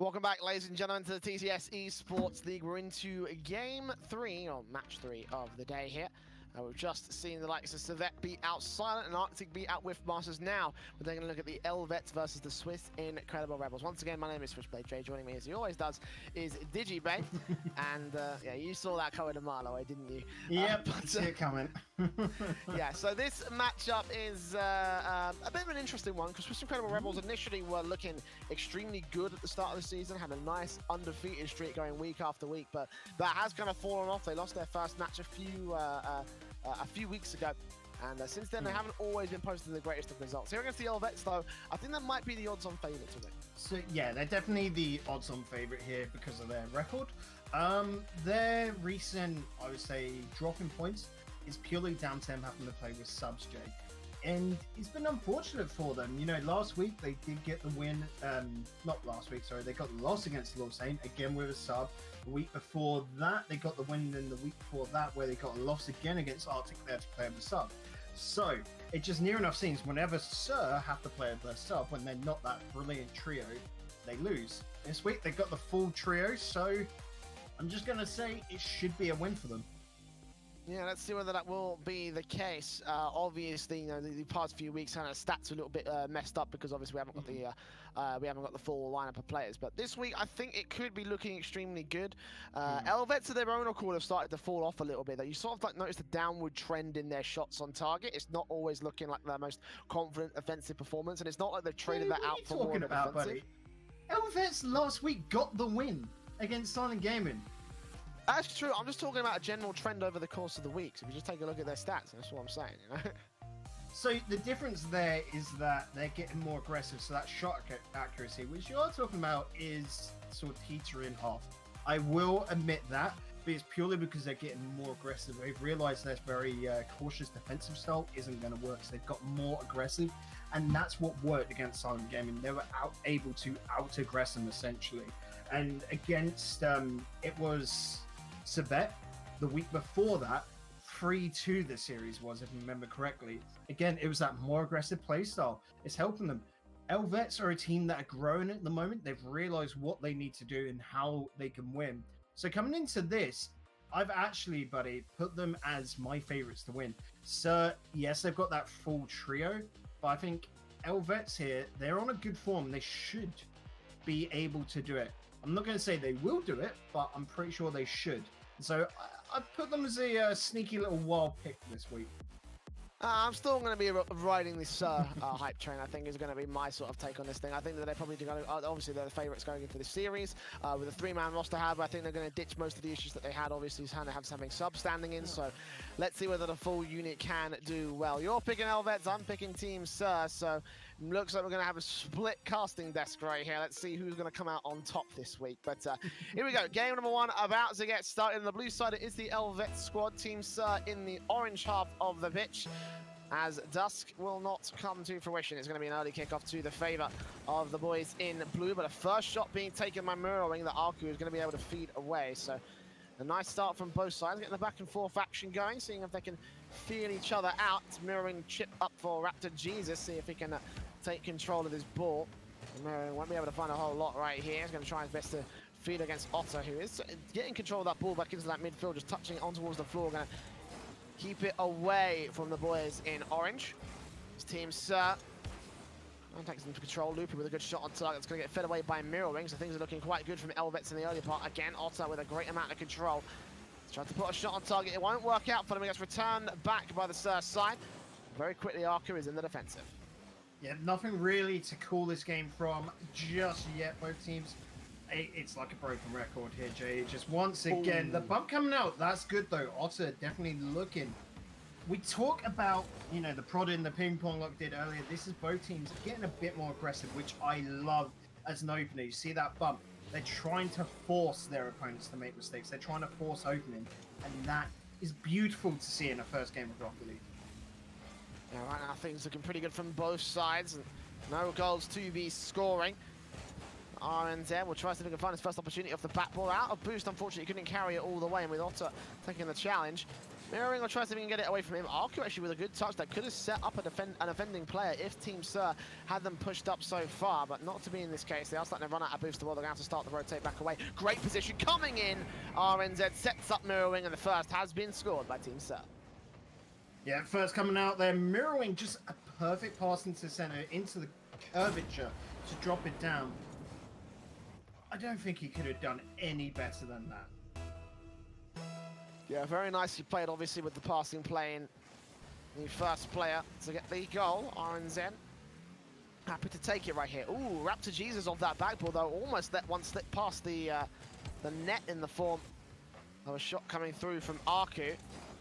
Welcome back, ladies and gentlemen, to the TCS eSports League. We're into game 3, or match 3 of the day here. We've just seen the likes of E-LVETS beat out Silent and Arctic beat out Masters. Now we're taking a look at the E-LVETS versus the Swiss Incredible Rebels. Once again, my name is Switchblade J. Joining me, as he always does, is DigiBay. And yeah, you saw that coming a mile away, didn't you? Yep, see it coming. Yeah, so this matchup is a bit of an interesting one because Swiss Incredible Rebels initially were looking extremely good at the start of the season, had a nice undefeated streak going week after week, but that has kind of fallen off. They lost their first match a few weeks ago, and since then they haven't always been posting the greatest of results. Here against the E-LVETS, though, I think that might be the odds-on favourite to win. So yeah, they're definitely the odds-on favourite here because of their record. Their recent, I would say, drop in points is purely down to them having to play with subs, Jay. And it's been unfortunate for them. You know, last week they did get the win. Not last week, sorry. They got the loss against Lausanne, again with a sub. The week before that, they got the win. And the week before that, where they got a loss again against Arctic, they had to play with a sub. So it just near enough seems whenever Sir have to play with their sub, when they're not that brilliant trio, they lose. This week they got the full trio, so I'm just going to say it should be a win for them. Yeah, let's see whether that will be the case. Obviously, you know, the past few weeks kind of stats are a little bit messed up because obviously we haven't got the full lineup of players. But this week, I think it could be looking extremely good. E-LVETS of their own accord have started to fall off a little bit. You sort of like notice a downward trend in their shots on target. It's not always looking like their most confident offensive performance, and it's not like they've traded that out for more about, defensive. E-LVETS last week got the win against Silent Gaming. That's true. I'm just talking about a general trend over the course of the week. So if you just take a look at their stats, that's what I'm saying, you know? So the difference there is that they're getting more aggressive, so that shot accuracy, which you're talking about, is sort of teetering off. I will admit that, but it's purely because they're getting more aggressive. They've realised their very cautious defensive style isn't going to work, so they've got more aggressive, and that's what worked against Silent Gaming. They were able to out-aggress them, essentially. And against, it was E-LVETS, the week before that, 3-2 the series was, if I remember correctly. Again, it was that more aggressive playstyle. It's helping them. E-LVETS are a team that are growing at the moment. They've realized what they need to do and how they can win. So coming into this, I've actually, buddy, put them as my favorites to win. So, yes, they've got that full trio, but I think E-LVETS here, they're on a good form. They should be able to do it. I'm not going to say they will do it, but I'm pretty sure they should. So I put them as a sneaky little wild pick this week. I'm still going to be riding this hype train. I think is going to be my sort of take on this thing. I think that they're probably going to, obviously they're the favourites going into this series with a 3-man roster have. I think they're going to ditch most of the issues that they had. Obviously, kind of have something sub standing in. So let's see whether the full unit can do well. You're picking E-LVETS, I'm picking Team Sir. So looks like we're going to have a split casting desk right here. Let's see who's going to come out on top this week. But here we go. Game number 1 about to get started. On the blue side, it is the E-LVETS squad. Team Sir in the orange half of the pitch, as dusk will not come to fruition. It's going to be an early kickoff to the favour of the boys in blue, but a first shot being taken by Mirroring that Aku is going to be able to feed away. So a nice start from both sides, getting the back and forth action going, seeing if they can feel each other out. Mirroring chip up for Raptor Jesus, see if he can take control of this ball. Mirroring won't be able to find a whole lot right here. He's going to try his best to feed against Otter, who is getting control of that ball back into that midfield, just touching it on towards the floor. Going to keep it away from the boys in orange. It's Team Sir. Takes into control. Loopy with a good shot on target. It's going to get fed away by Mirroring, so things are looking quite good from E-LVETS in the early part. Again, Otter with a great amount of control. He's trying to put a shot on target. It won't work out for him. He gets returned back by the Sir side. Very quickly, Arca is in the defensive. Yeah, nothing really to call this game from just yet, both teams. It's like a broken record here, Jay. Just once again, the bump coming out. That's good, though. Otter definitely looking. We talk about, you know, the prodding, the ping pong like did earlier. This is both teams getting a bit more aggressive, which I love as an opener. You see that bump. They're trying to force their opponents to make mistakes. They're trying to force opening. And that is beautiful to see in a first game of Rocket League. Yeah, right now things looking pretty good from both sides. No goals to be scoring. RNZ will try to see if he can find his first opportunity off the back ball. Out of boost, unfortunately, he couldn't carry it all the way, and with Otter taking the challenge, Mirroring will try to see if he can get it away from him. Arku actually with a good touch that could have set up an offending player if Team Sir had them pushed up so far, but not to be in this case. They are starting to run out of boost the wall. They're going to have to start the rotate back away. Great position coming in. RNZ sets up Mirroring, and the first has been scored by Team Sir. Yeah, first coming out there, Mirroring just a perfect pass into the center, into the curvature to drop it down. I don't think he could have done any better than that. Yeah, very nicely played, obviously, with the passing play in the first player to get the goal. RNZ happy to take it right here. Ooh, Raptor Jesus off that backboard, though. Almost let one slip past the net in the form of a shot coming through from Arku.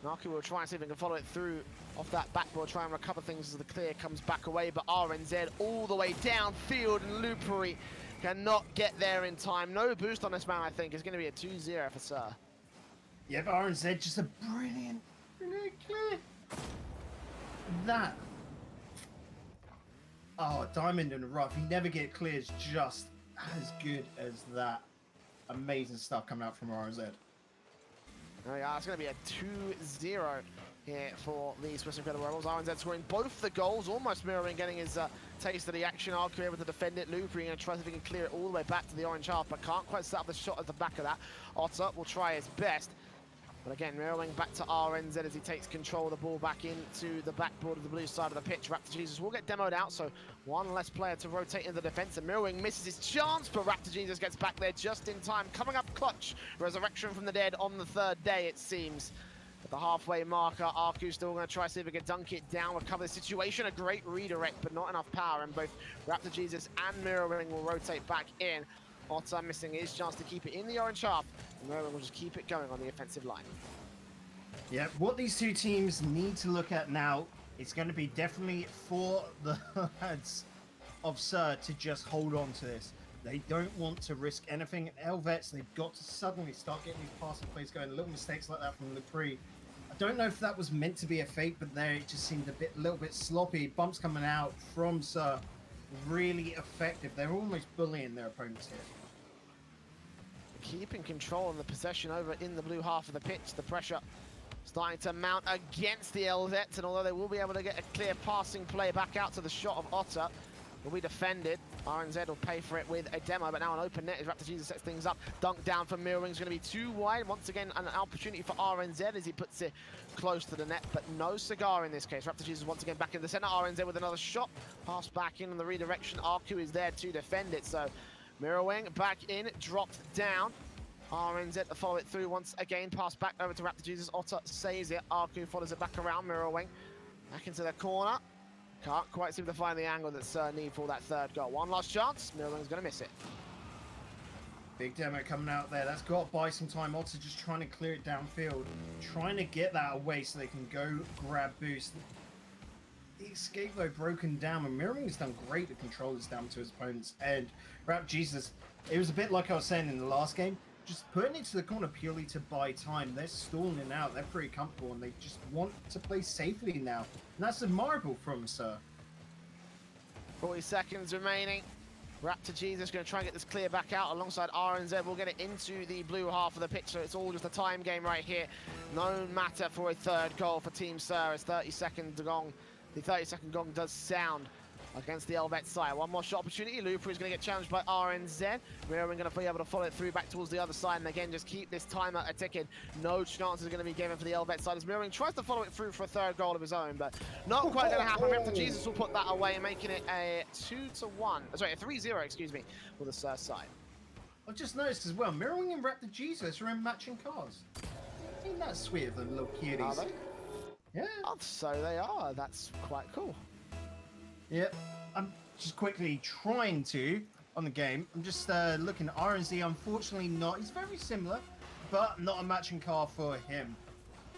And Arku will try and see if he can follow it through off that backboard, try and recover things as the clear comes back away. But RNZ all the way downfield, and Lupery cannot get there in time. No boost on this man, I think. It's going to be a 2-0 for Sir. Yeah, but RNZ just a brilliant clear. That. Oh, diamond in the rough. You never get clears just as good as that. Amazing stuff coming out from RNZ. Oh yeah, it's going to be a 2-0 here for the Swiss Incredible Rebels. RNZ scoring both the goals, almost Mirroring getting his taste of the action. Arku able to defend it. Lupery going to try to see if he can clear it all the way back to the orange half, but can't quite set up the shot at the back of that. Otter will try his best. But again, Mirroring back to RNZ as he takes control of the ball back into the backboard of the blue side of the pitch. Raptor Jesus will get demoed out, so one less player to rotate in the defense, and Mirroring misses his chance, but Raptor Jesus gets back there just in time. Coming up clutch, resurrection from the dead on the third day, it seems. At the halfway marker, Arku still going to try to see if he can dunk it down, recover the situation. A great redirect, but not enough power, and both Raptor Jesus and Mirroring will rotate back in. Otter missing his chance to keep it in the orange half. Mirroring will just keep it going on the offensive line. Yeah, what these two teams need to look at now is going to be definitely for the lads of Sir to just hold on to this. They don't want to risk anything. E-LVETS, they've got to suddenly start getting these passing plays going. Little mistakes like that from Lupery. I don't know if that was meant to be a fake, but there it just seemed a little bit sloppy. Bumps coming out from Sir. Really effective. They're almost bullying their opponents here. Keeping control of the possession over in the blue half of the pitch. The pressure starting to mount against the E-LVETS, and although they will be able to get a clear passing play back out to the shot of Otter, will be defended. RNZ will pay for it with a demo, but now an open net as Raptor Jesus sets things up. Dunk down from Mirroring is going to be too wide. Once again, an opportunity for RNZ as he puts it close to the net, but no cigar in this case. Raptor Jesus once again back in the center. RNZ with another shot. Pass back in on the redirection. Arku is there to defend it, so Mirroring back in, dropped down. RNZ to follow it through once again. Pass back over to Raptor Jesus. Otter saves it. Arku follows it back around. Mirroring back into the corner. Can't quite seem to find the angle that Sir need for that third goal. One last chance. Mirroring's going to miss it. Big demo coming out there. That's got to buy some time. Otter just trying to clear it downfield. Trying to get that away so they can go grab boost. The escape though broken down, and Mirroring has done great to control this down to his opponents. And Raptor Jesus, it was a bit like I was saying in the last game. Just putting it to the corner purely to buy time. They're stalling it out. They're pretty comfortable, and they just want to play safely now. And that's admirable from Sir. 40 seconds remaining. Raptor Jesus going to try and get this clear back out alongside RNZ. We'll get it into the blue half of the pitch, so it's all just a time game right here. No matter for a third goal for Team Sir as 30 seconds gong. The 30-second gong does sound against the E-LVETS side. One more shot opportunity. Lupery is going to get challenged by RNZ. Mirroring going to be able to follow it through back towards the other side, and again just keep this timer a ticking. No chances are going to be given for the E-LVETS side as Mirroring tries to follow it through for a third goal of his own, but not quite going to happen. Raptor Jesus will put that away, making it a 3-0, excuse me, for the Sir side. I've just noticed as well, Mirroring and Raptor Jesus are in matching cars. Ain't that sweet of them little cuties? Are they? Yeah. Oh, so they are. That's quite cool. Yep, I'm just quickly trying to, on the game, I'm just looking at RNZ, unfortunately not. He's very similar, but not a matching car for him.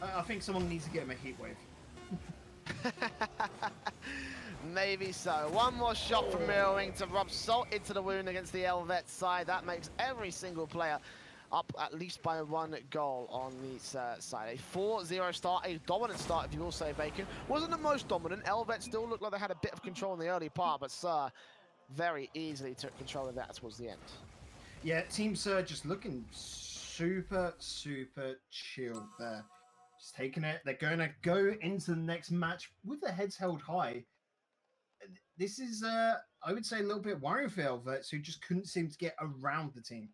I think someone needs to get him a heat wave. Maybe so. One more shot from Mirroring to rub salt into the wound against the E-LVETS side. That makes every single player up at least by one goal on the side. A 4-0 start, a dominant start if you will say, Bacon. Wasn't the most dominant. E-LVETS still looked like they had a bit of control in the early part, but Sir very easily took control of that towards the end. Yeah, Team Sir just looking super chilled there. Just taking it. They're going to go into the next match with their heads held high. This is, I would say, a little bit worrying for E-LVETS, who just couldn't seem to get around the team.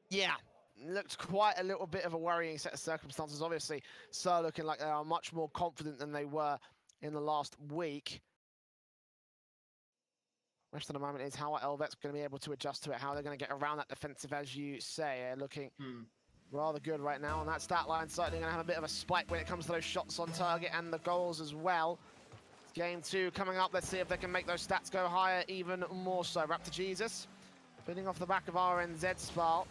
Yeah, looked quite a little bit of a worrying set of circumstances. Obviously, Sir looking like they are much more confident than they were in the last week. Question of the moment is how are E-LVETS going to be able to adjust to it, how they're going to get around that defensive, as you say. Looking rather good right now, and that stat line certainly going to have a bit of a spike when it comes to those shots on target and the goals as well. Game 2 coming up. Let's see if they can make those stats go higher even more so. Raptor Jesus, feeding off the back of RNZ Spal.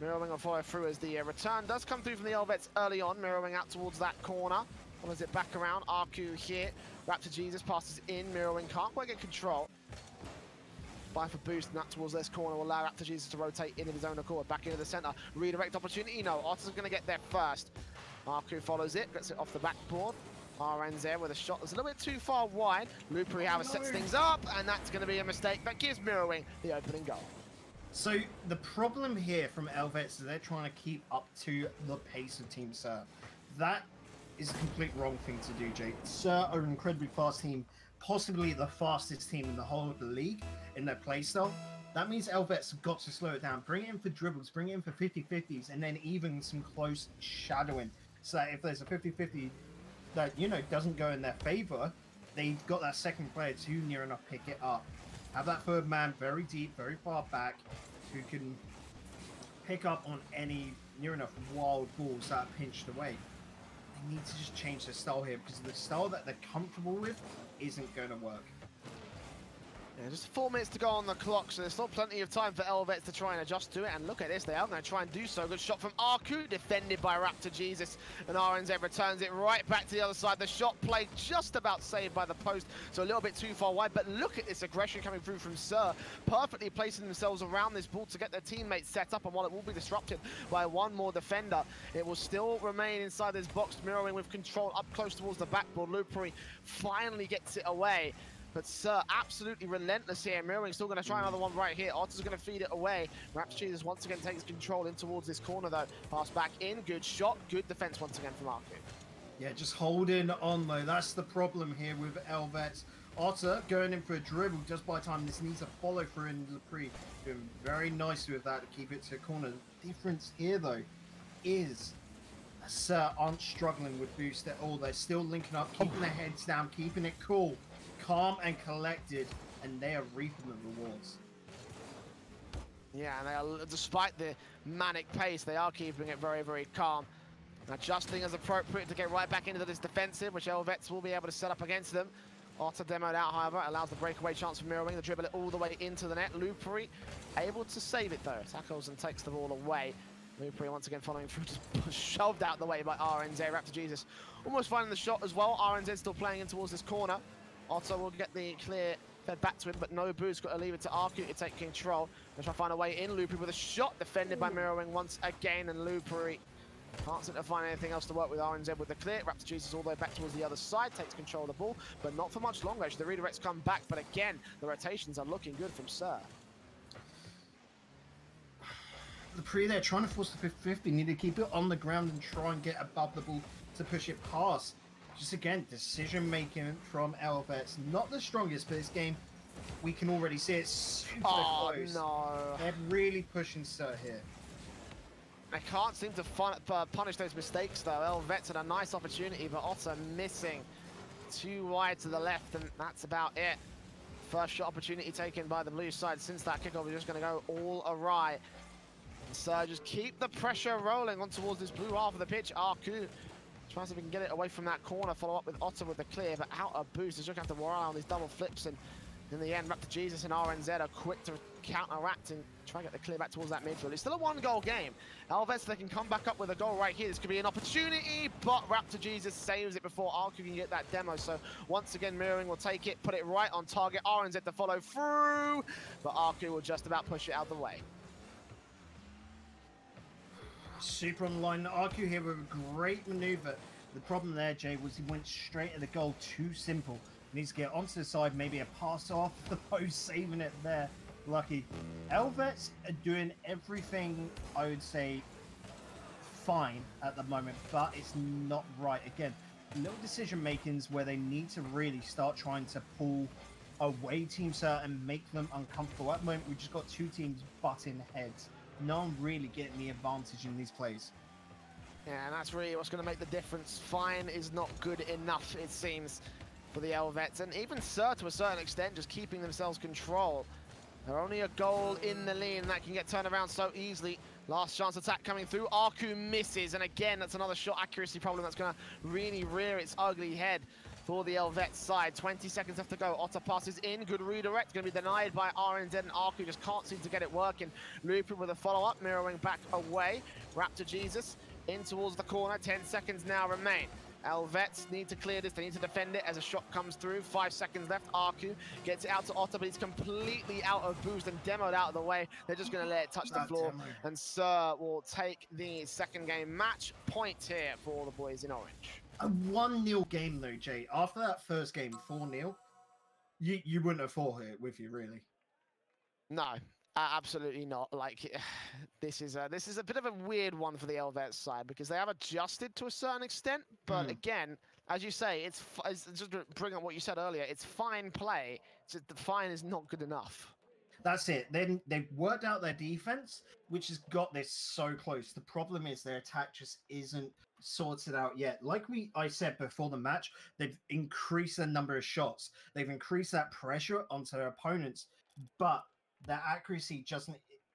Mirroring will follow through as the return does come through from the E-LVETS early on, mirroring out towards that corner. Follows it back around. Arku here. Raptor Jesus passes in, mirroring can't quite get control. Buy for boost, and that towards this corner will allow Raptor Jesus to rotate in of his own accord, back into the center. Redirect opportunity, no, Otter's going to get there first. Arku follows it, gets it off the backboard. RNZ with a shot that's a little bit too far wide. Lupri, however, sets things up, and that's going to be a mistake. That gives Mirrorwing the opening goal. So the problem here from E-LVETS is they're trying to keep up to the pace of Team Sir. That is a complete wrong thing to do, Jake. Sir are an incredibly fast team, possibly the fastest team in the whole of the league in their playstyle. That means E-LVETS have got to slow it down, bring it in for dribbles, bring it in for 50-50s, and then even some close shadowing. So that if there's a 50-50 that, you know, doesn't go in their favor, they've got that second player to near enough pick it up. Have that third man very deep, very far back, who can pick up on any near enough wild balls that are pinched away. They need to just change their style here, because the style that they're comfortable with isn't going to work. Yeah, just 4 minutes to go on the clock, so there's still plenty of time for E-LVETS to try and adjust to it. And look at this, they are going to try and do so. Good shot from Arku, defended by Raptor Jesus. And RNZ returns it right back to the other side. The shot played just about saved by the post, so a little bit too far wide. But look at this aggression coming through from Sir, perfectly placing themselves around this ball to get their teammates set up. And while it will be disrupted by one more defender, it will still remain inside this box, mirroring with control up close towards the backboard. Lupri finally gets it away. But Sir, absolutely relentless here. Mirroring still going to try another one right here. Otter's going to feed it away. Raptor Jesus once again takes control in towards this corner, though. Pass back in. Good shot. Good defense once again from Arku. Yeah, just holding on, though. That's the problem here with E-LVETS. Otter going in for a dribble just by the time this needs a follow through, and Lepre doing very nicely with that to keep it to a corner. The difference here, though, is Sir aren't struggling with boost at all. They're still linking up, keeping their heads down, keeping it cool, calm and collected, and they are reaping the rewards. Yeah, and they are, despite the manic pace, they are keeping it very, very calm. Adjusting as appropriate to get right back into this defensive, which E-LVETS will be able to set up against them. Otter demoed out, however, allows the breakaway chance for Mirroring, the dribble it all the way into the net. Lupri able to save it, though. Tackles and takes the ball away. Lupri once again following through, just shoved out the way by RNZ. Raptor Jesus almost finding the shot as well. RNZ still playing in towards this corner. Otto will get the clear fed back to him, but no boost. Got to leave it to Arku to take control. They'll try to find a way in. Lupri with a shot, defended by Mirroring once again, and Lupri can't seem to find anything else to work with. RNZ with the clear. Raptor Jesus all the way back towards the other side, takes control of the ball, but not for much longer. Actually, the redirects come back, but again, the rotations are looking good from Sir. Lepre there trying to force the 50-50, need to keep it on the ground and try and get above the ball to push it past. Just again, decision making from E-LVETS, not the strongest, but this game we can already see it's super close. No. They're really pushing Sir here. I can't seem to punish those mistakes though. E-LVETS had a nice opportunity, but Otter missing. Too wide to the left, and that's about it. First shot opportunity taken by the blue side since that kickoff is just going to go all awry. So just keep the pressure rolling on towards this blue half of the pitch. Arku tries to see if we can get it away from that corner, follow up with Otter with the clear, but out of boost. He's just going to have to rely on these double flips, and in the end, Raptor Jesus and RNZ are quick to counteract and try and get the clear back towards that midfield. It's still a one-goal game. E-LVETS, they can come back up with a goal right here. This could be an opportunity, but Raptor Jesus saves it before Arku can get that demo. So once again, Mirroring will take it, put it right on target. RNZ to follow through, but Arku will just about push it out of the way. Super on the line. Arku here with a great maneuver. The problem there, Jay, was he went straight at the goal. Too simple. He needs to get onto the side, maybe a pass off the post, saving it there. Lucky. E-LVETS are doing everything, I would say, fine at the moment, but it's not right. Again, little decision makings where they need to really start trying to pull away Team Sir and make them uncomfortable. At the moment, we've just got two teams butting heads. No one really getting the advantage in these plays. Yeah, and that's really what's going to make the difference. Fine is not good enough, it seems, for the E-LVETS. And even Sir, to a certain extent, just keeping themselves control. They're only a goal in the lead, and that can get turned around so easily. Last chance attack coming through. Arku misses, and again, that's another shot accuracy problem that's going to really rear its ugly head for the E-LVETS side. 20 seconds left to go. Otter passes in. Good redirect. Going to be denied by RNZ, and Arku just can't seem to get it working. Lupin with a follow-up, mirroring back away. Raptor Jesus in towards the corner. 10 seconds now remain. E-LVETS need to clear this. They need to defend it as a shot comes through. 5 seconds left. Arku gets it out to Otter, but he's completely out of boost and demoed out of the way. They're just going to let it touch the floor. And Sir will take the second game match point here for the boys in orange. A 1-0 game, though, Jay. After that first game, 4-0, you wouldn't have thought it with you, really. No. Absolutely not. Like, this is a bit of a weird one for the E-LVETS side because they have adjusted to a certain extent, but again, as you say, it's just to bring up what you said earlier. It's fine play. It's just the fine is not good enough. That's it. Then they've worked out their defense, which has got this so close. The problem is their attack just isn't sorted out yet. Like I said before the match, they've increased the number of shots. They've increased that pressure onto their opponents, but their accuracy just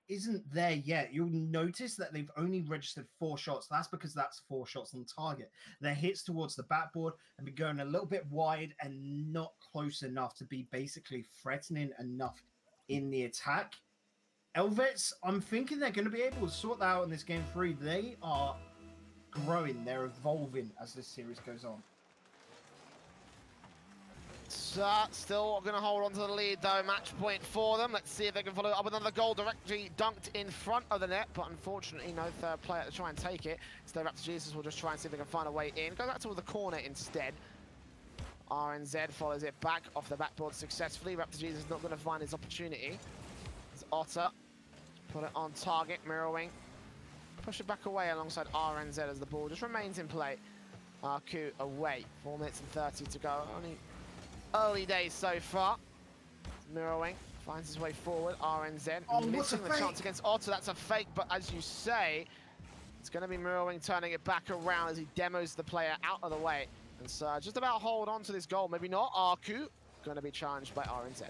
isn't there yet. You'll notice that they've only registered 4 shots. That's because that's 4 shots on target. Their hits towards the backboard have been going a little bit wide and not close enough to be basically threatening enough in the attack. E-LVETS, I'm thinking they're going to be able to sort that out in this game 3. They are growing. They're evolving as this series goes on. Still going to hold on to the lead, though. Match point for them. Let's see if they can follow up with another goal directly dunked in front of the net, but unfortunately no third player to try and take it. So Raptor Jesus will just try and see if they can find a way in. Go back to the corner instead. RNZ follows it back off the backboard successfully. Raptor Jesus not going to find his opportunity. It's Otter. Put it on target, mirroring. Push it back away alongside RNZ as the ball just remains in play. Arku away. 4 minutes and 30 to go. Only early days so far. Mirroring finds his way forward. RNZ missing the chance against Otter. That's a fake, but as you say, it's going to be Mirroring turning it back around as he demos the player out of the way. And so just about hold on to this goal. Maybe not. Arku going to be challenged by RNZ.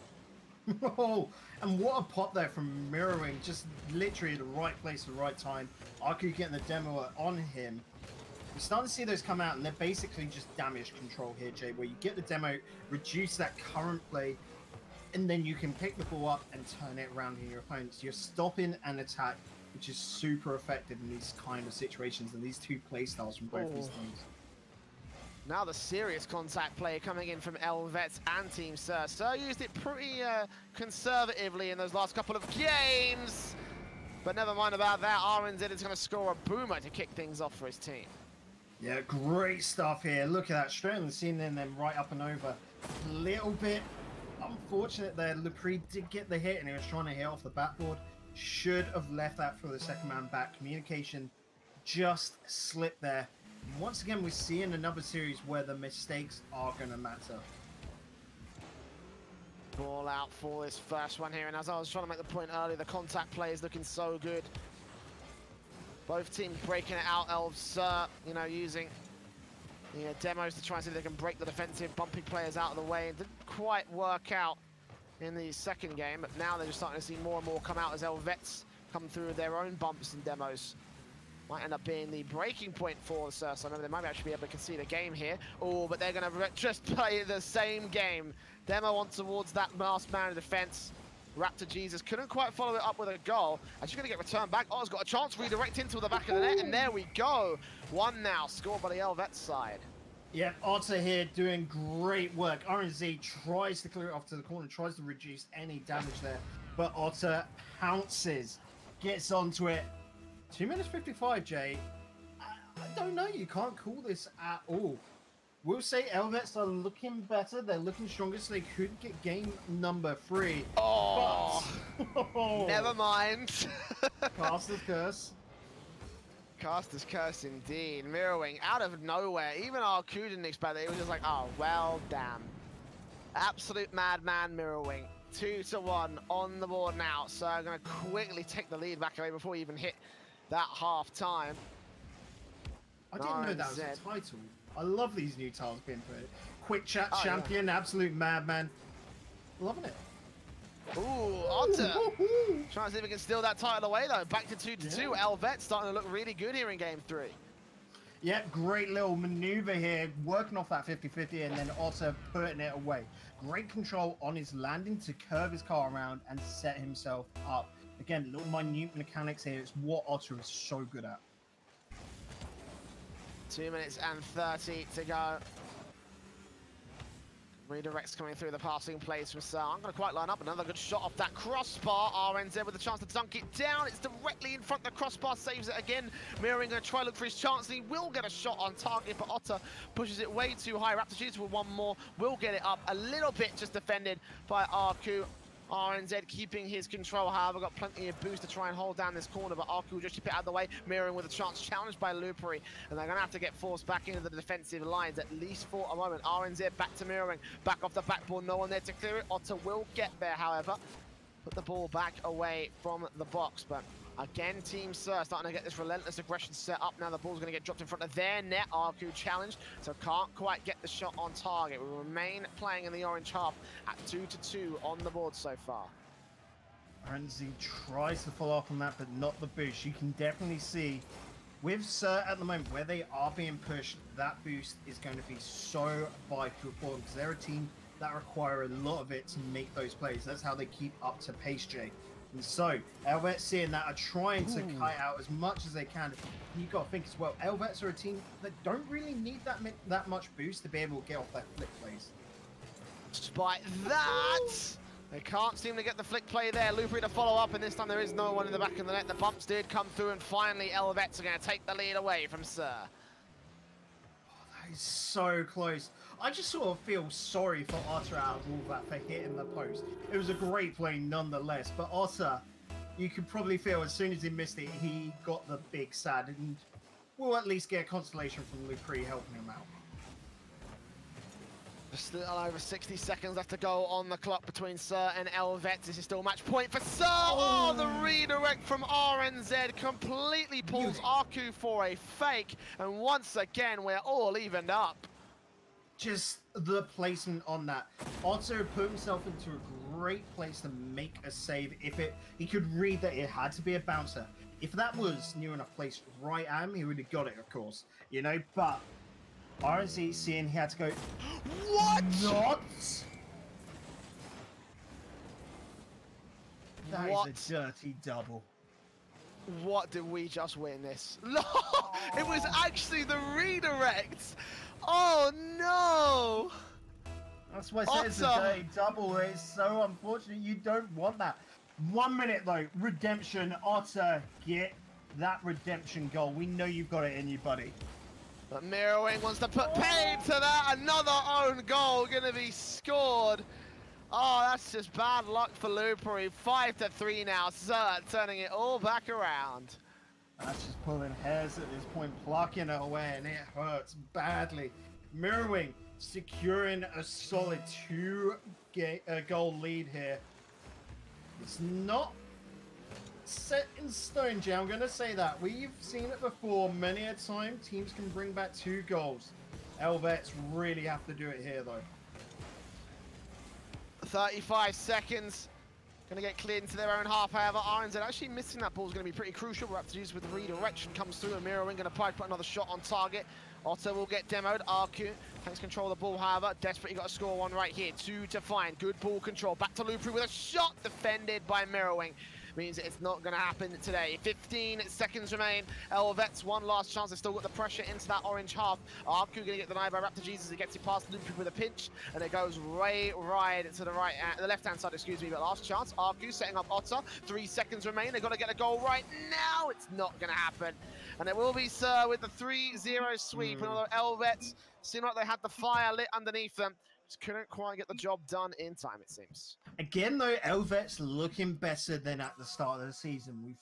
Oh, and what a pop there from Mirroring. Just literally the right place at the right time. Arku getting the demo on him. We're starting to see those come out, and they're basically just damage control here, Jay, where you get the demo, reduce that current play, and then you can pick the ball up and turn it around in your opponents. You're stopping an attack, which is super effective in these kind of situations, and these two play styles from both these teams. Now the serious contact play coming in from E-LVETS and Team Sir. Sir used it pretty conservatively in those last couple of games, but never mind about that. RNZ is going to score a boomer to kick things off for his team. Yeah, great stuff here. Look at that, straight on the scene and then right up and over. A little bit unfortunate there. Lepre did get the hit and he was trying to hit off the backboard. Should have left that for the second man back. Communication just slipped there. And once again, we're seeing another series where the mistakes are going to matter. Ball out for this first one here, and as I was trying to make the point earlier, the contact play is looking so good. Both teams breaking it out. Elves, you know, using the demos to try and see if they can break the defensive, bumping players out of the way. It didn't quite work out in the second game, but now they're just starting to see more and more come out as E-LVETS come through with their own bumps and demos. Might end up being the breaking point for the Sir. So maybe they might actually be able to concede a game here. Oh, but they're going to just play the same game. Demo on towards that last man of defense. Raptor Jesus couldn't quite follow it up with a goal. Actually going to get returned back. Otter's got a chance, redirect into the back of the net, and there we go. 1 now, scored by the E-LVETS side. Yeah, Otter here doing great work. RNZ tries to clear it off to the corner, tries to reduce any damage there, but Otter pounces, gets onto it. 2 minutes 55, Jay. I don't know, you can't call this at all. We'll say E-LVETS are looking better, they're looking stronger, so they could get game number 3. Oh, but... never mind. Caster's curse. Caster's curse indeed. Mirrorwing out of nowhere. Even Arku didn't expect it. It was just like, oh, well, damn. Absolute madman Mirrorwing. 2-1 on the board now. So I'm going to quickly take the lead back away before we even hit that half time. I didn't know that was a title. I love these new titles being put. Quick chat champion, yeah. Absolute madman. Loving it. Ooh, Otter. Trying to see if we can steal that title away though. Back to 2-2. Yeah. E-LVETS starting to look really good here in game 3. Yeah, great little maneuver here, working off that 50-50 and then Otter putting it away. Great control on his landing to curve his car around and set himself up. Again, little minute mechanics here. It's what Otter is so good at. 2 minutes and 30 to go. Redirects coming through the passing plays from Sar. I'm going to quite line up. Another good shot off that crossbar. RNZ with a chance to dunk it down. It's directly in front. The crossbar saves it again. Mirroring going to try look for his chance. And he will get a shot on target, but Otter pushes it way too high. Raptor with one more. Will get it up a little bit, just defended by Arku. RNZ keeping his control, however, got plenty of boost to try and hold down this corner, but Arku will just chip it out of the way. Mirroring with a chance, challenged by Lupery, and they're going to have to get forced back into the defensive lines, at least for a moment. RNZ back to Mirroring, back off the backboard, no one there to clear it. Otter will get there, however. Put the ball back away from the box, but again, Team Sir starting to get this relentless aggression set up. Now the ball's going to get dropped in front of their net. Arku challenged, so can't quite get the shot on target. We remain playing in the orange half at 2-2 on the board so far. RNZ tries to follow up on that, but not the boost. You can definitely see with Sir at the moment, where they are being pushed, that boost is going to be so vital for them, because they're a team that require a lot of it to make those plays. That's how they keep up to pace, Jay. And so, E-LVETS seeing that are trying to kite out as much as they can. You've got to think as well, E-LVETS are a team that don't really need that much boost to be able to get off their flick plays. Despite that, they can't seem to get the flick play there. Lupery to follow up, and this time there is no one in the back of the net. The bumps did come through, and finally E-LVETS are going to take the lead away from Sir. He's so close. I just sort of feel sorry for Otter out of all that for hitting the post. It was a great play nonetheless, but Otter, you could probably feel as soon as he missed it, he got the big sad, and we'll at least get a consolation from Lupery helping him out. Still over 60 seconds left to go on the clock between Sir and E-LVETS. This is still match point for Sir. Oh, the redirect from RNZ completely pulls Arku for a fake. And once again, we're all evened up. Just the placement on that. Otter put himself into a great place to make a save. He could read that it had to be a bouncer. If that was near enough placed right at him, he would have got it, of course. You know, but RNZ seeing he had to go. What? Not. That is a dirty double. What did we just witness? No, it was actually the redirect. Oh no! That's why I said it's a dirty double. It's so unfortunate. You don't want that. 1 minute though. Redemption. Otter, get that redemption goal. We know you've got it in you, buddy. But Mirrorwing wants to put paid to that. Another own goal going to be scored. Oh, that's just bad luck for Lupery. 5-3 now. Sir turning it all back around. That's just pulling hairs at this point, plucking it away, and it hurts badly. Mirrorwing securing a solid 2-goal lead here. It's not set in stone, Jay. I'm going to say that. We've seen it before many a time. Teams can bring back 2 goals. E-LVETS really have to do it here, though. 35 seconds. Going to get cleared into their own half, however. RNZ actually missing that ball is going to be pretty crucial. Raptors with the redirection comes through, and Mirrorwing going to put another shot on target. Otter will get demoed. Arku takes control of the ball, however. Desperately got to score one right here. 2 to find. Good ball control. Back to Lupery with a shot defended by Mirrorwing. Means it's not going to happen today. 15 seconds remain. E-LVETS, one last chance. They've still got the pressure into that orange half. Arku going to get denied by Raptor Jesus. He gets it past Lupery with a pinch, and it goes right to the the left-hand side, excuse me. But last chance. Arku setting up Otter. 3 seconds remain. They've got to get a goal right now. It's not going to happen. And it will be Sir with the 3-0 sweep. And although E-LVETS seemed like they had the fire lit underneath them, just couldn't quite get the job done in time, it seems. Again, though, E-LVETS looking better than at the start of the season.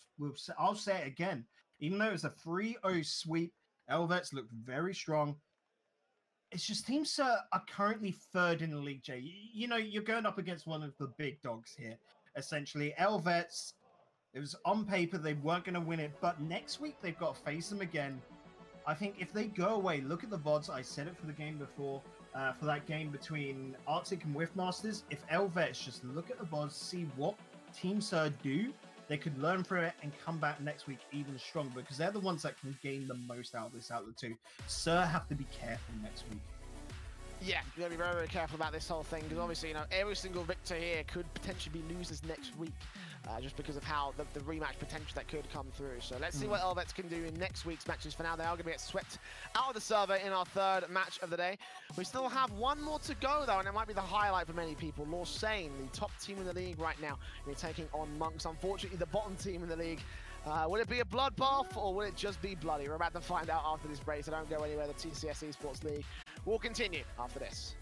I'll say it again. Even though it was a 3-0 sweep, E-LVETS looked very strong. It's just Team Sir are currently third in the league, Jay. You know, you're going up against one of the big dogs here, essentially. E-LVETS, it was on paper they weren't going to win it, but next week they've got to face them again. I think if they go away, look at the VODs. I said it for the game before, for that game between Arctic and Whiffmasters. If E-LVETS just look at the VODs, see what Team Sir do, they could learn from it and come back next week even stronger, because they're the ones that can gain the most out of this out of the two. Sir have to be careful next week. Yeah, you gotta be very, very careful about this whole thing, because obviously, you know, every single victor here could potentially be losers next week, just because of how the rematch potential that could come through. So let's see what E-LVETS can do in next week's matches. For now, they are going to get swept out of the server in our third match of the day. We still have one more to go, though, and it might be the highlight for many people. Lorsane, the top team in the league right now, taking on Monks. Unfortunately, the bottom team in the league. Will it be a bloodbath, or will it just be bloody? We're about to find out after this break, so don't go anywhere. The TCS eSports League will continue after this.